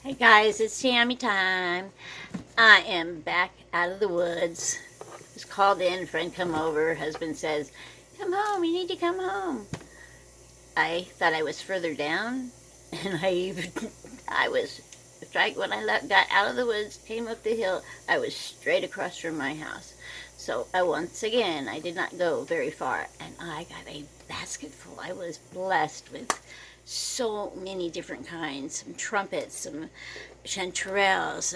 Hey guys, it's Tammy time. I am back out of the woods. Just called in, friend come over, husband says, come home, you need to come home. I thought I was further down, and I was, right when I got out of the woods, came up the hill, I was straight across from my house. So once again, I did not go very far, and I got a basket full. I was blessed with so many different kinds, some trumpets, some chanterelles,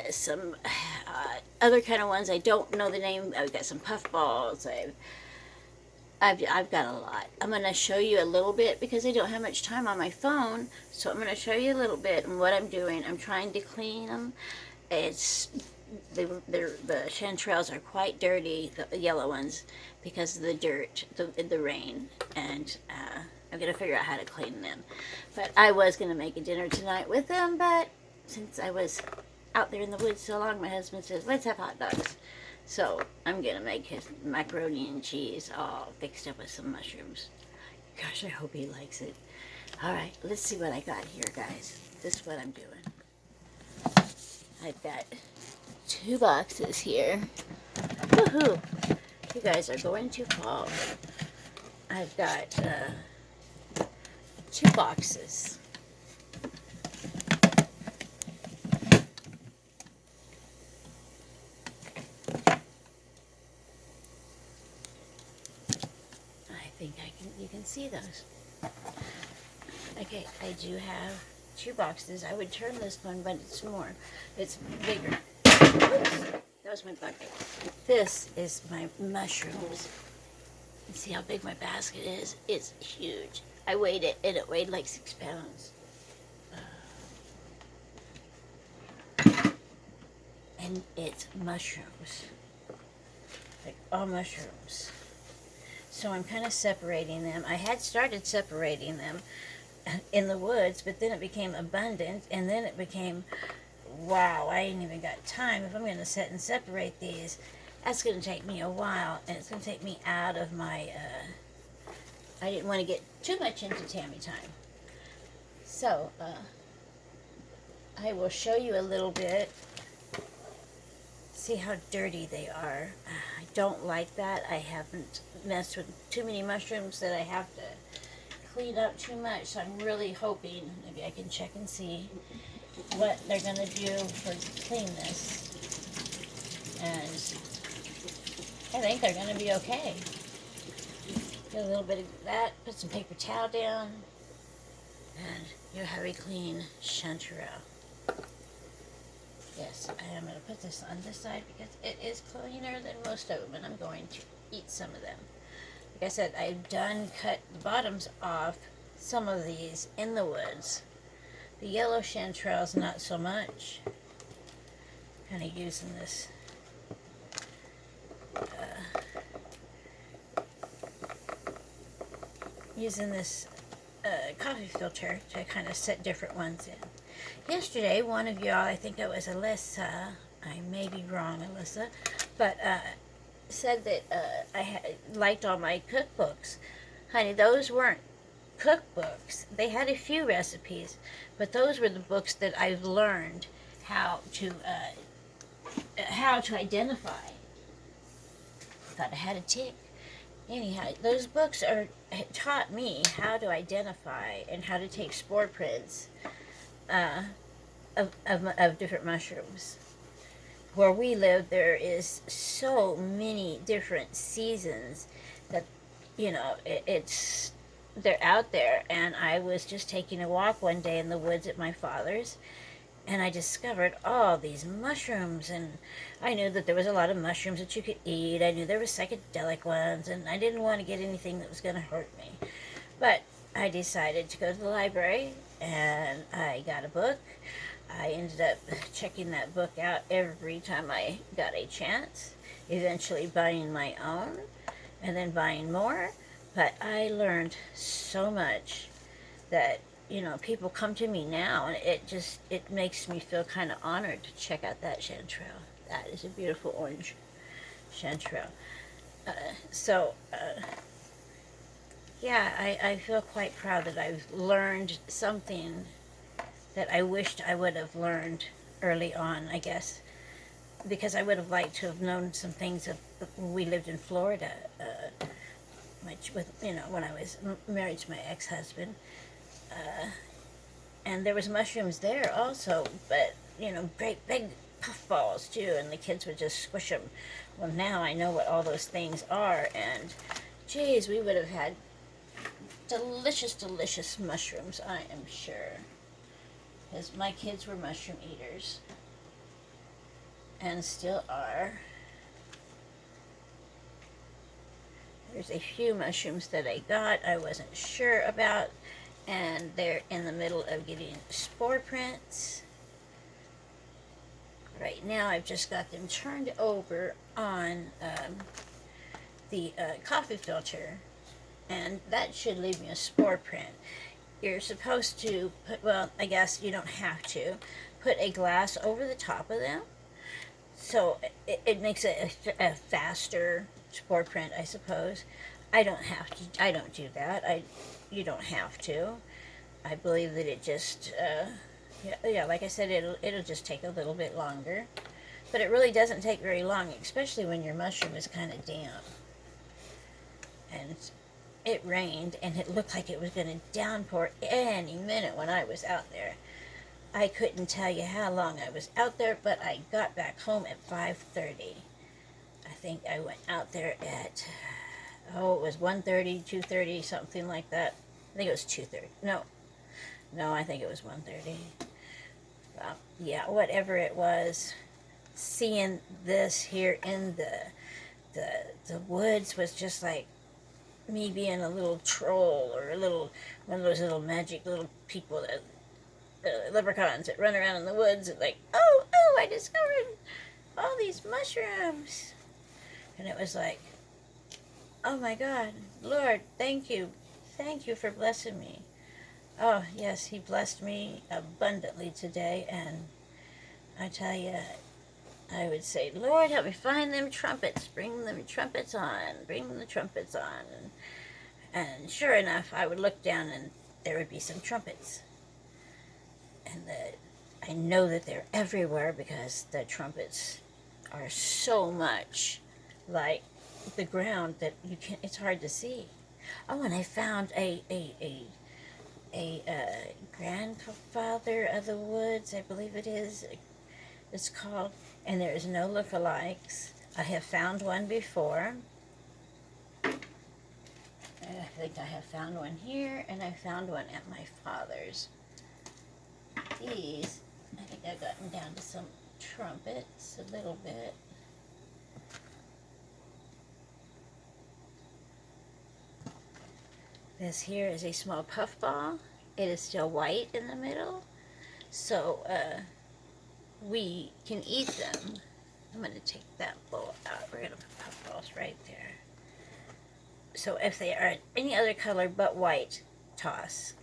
some other kind of ones I don't know the name. I've got some puffballs. I've got a lot. I'm going to show you a little bit because I don't have much time on my phone. So I'm going to show you a little bit and what I'm doing. I'm trying to clean them. It's the chanterelles are quite dirty, the yellow ones, because of the dirt, the rain, and I'm gonna figure out how to clean them. But I was gonna make a dinner tonight with them, but since I was out there in the woods so long, my husband says let's have hot dogs. So I'm gonna make his macaroni and cheese all fixed up with some mushrooms. Gosh, I hope he likes it. All right, let's see what I got here, guys. This is what I'm doing. I've got 2 boxes here. Woohoo! You guys are going to fall. I've got 2 boxes. I think you can see those. Okay, I do have 2 boxes. I would turn this one, but it's bigger. Oops, that was my bucket. This is my mushrooms. And see how big my basket is? It's huge. I weighed it, and it weighed like 6 pounds. And it's mushrooms. Like all mushrooms. So I'm kind of separating them. I had started separating them in the woods, but then it became abundant, and then it became, wow, I ain't even got time. If I'm going to sit and separate these, that's going to take me a while, and it's going to take me out of my, I didn't want to get too much into Tammy time. So, I will show you a little bit. See how dirty they are. I don't like that. I haven't messed with too many mushrooms that I have to clean up too much, so I'm really hoping maybe I can check and see what they're going to do for clean this. And I think they're going to be okay. Get a little bit of that, put some paper towel down, and you have a clean chanterelle. Yes, I am going to put this on this side because it is cleaner than most of them, and I'm going to eat some of them. Like I said, I've done cut the bottoms off some of these in the woods. The yellow chanterelles, not so much. Kind of using this coffee filter to kind of set different ones in. Yesterday, one of y'all, I think it was Alyssa, I may be wrong, Alyssa, but said that I liked all my cookbooks. Honey, those weren't cookbooks. They had a few recipes, but those were the books that I've learned how to identify. Thought I had a tick. Anyhow, those books taught me how to identify and how to take spore prints of different mushrooms. Where we live, there is so many different seasons that, they're out there. And I was just taking a walk one day in the woods at my father's, and I discovered all these mushrooms, and I knew that there was a lot of mushrooms that you could eat. I knew there were psychedelic ones, and I didn't want to get anything that was going to hurt me. But I decided to go to the library, and I got a book. I ended up checking that book out every time I got a chance, eventually buying my own, and then buying more. But I learned so much that people come to me now, and it makes me feel kind of honored to check out that chanterelle. That is a beautiful orange chanterelle. Yeah, I feel quite proud that I've learned something that I wished I would have learned early on, I guess, because I would have liked to have known some things of, we lived in Florida, which with, when I was married to my ex-husband, and there was mushrooms there also, but great big puffballs too, and the kids would just squish them. Well, now I know what all those things are, and geez, we would have had delicious, delicious mushrooms, I am sure, because my kids were mushroom eaters, and still are. There's a few mushrooms that I got I wasn't sure about, and they're in the middle of getting spore prints. Right now I've just got them turned over on the coffee filter, and that should leave me a spore print. You're supposed to put, well, I guess you don't have to, put a glass over the top of them, so it makes it a faster spore print, I suppose. I don't have to, I don't do that. You don't have to. I believe that it just, yeah, like I said, it'll just take a little bit longer. But it really doesn't take very long, especially when your mushroom is kind of damp. And it rained, and it looked like it was going to downpour any minute when I was out there. I couldn't tell you how long I was out there, but I got back home at 5:30. I think I went out there at, it was 1:30, 2:30, something like that. I think it was 2:30. No, I think it was 1:30. Well, yeah, whatever it was, seeing this here in the woods was just like me being a little troll, or one of those little magic little people, that leprechauns that run around in the woods and like, oh, I discovered all these mushrooms. And it was like, oh my God, Lord, thank you for blessing me. Oh yes, he blessed me abundantly today, and I tell you, I would say, Lord, help me find them trumpets, bring them trumpets on, bring the trumpets on. And sure enough, I would look down and there would be some trumpets. And I know that they're everywhere, because the trumpets are so much like the ground that it's hard to see. Oh, and I found a grandfather of the woods, I believe it's called, and there is no lookalikes. I have found one before. I think I have found one here, and I found one at my father's. These, I think I've gotten down to some trumpets a little bit. This here is a small puffball. It is still white in the middle, so we can eat them. I'm going to take that bowl out. We're going to put puffballs right there. So if they are any other color but white, toss.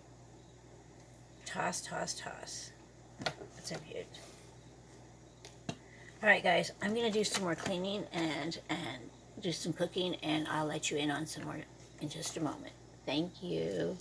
Toss, toss, toss. That's a beaut. Alright guys, I'm going to do some more cleaning and do some cooking, and I'll let you in on some more in just a moment. Thank you.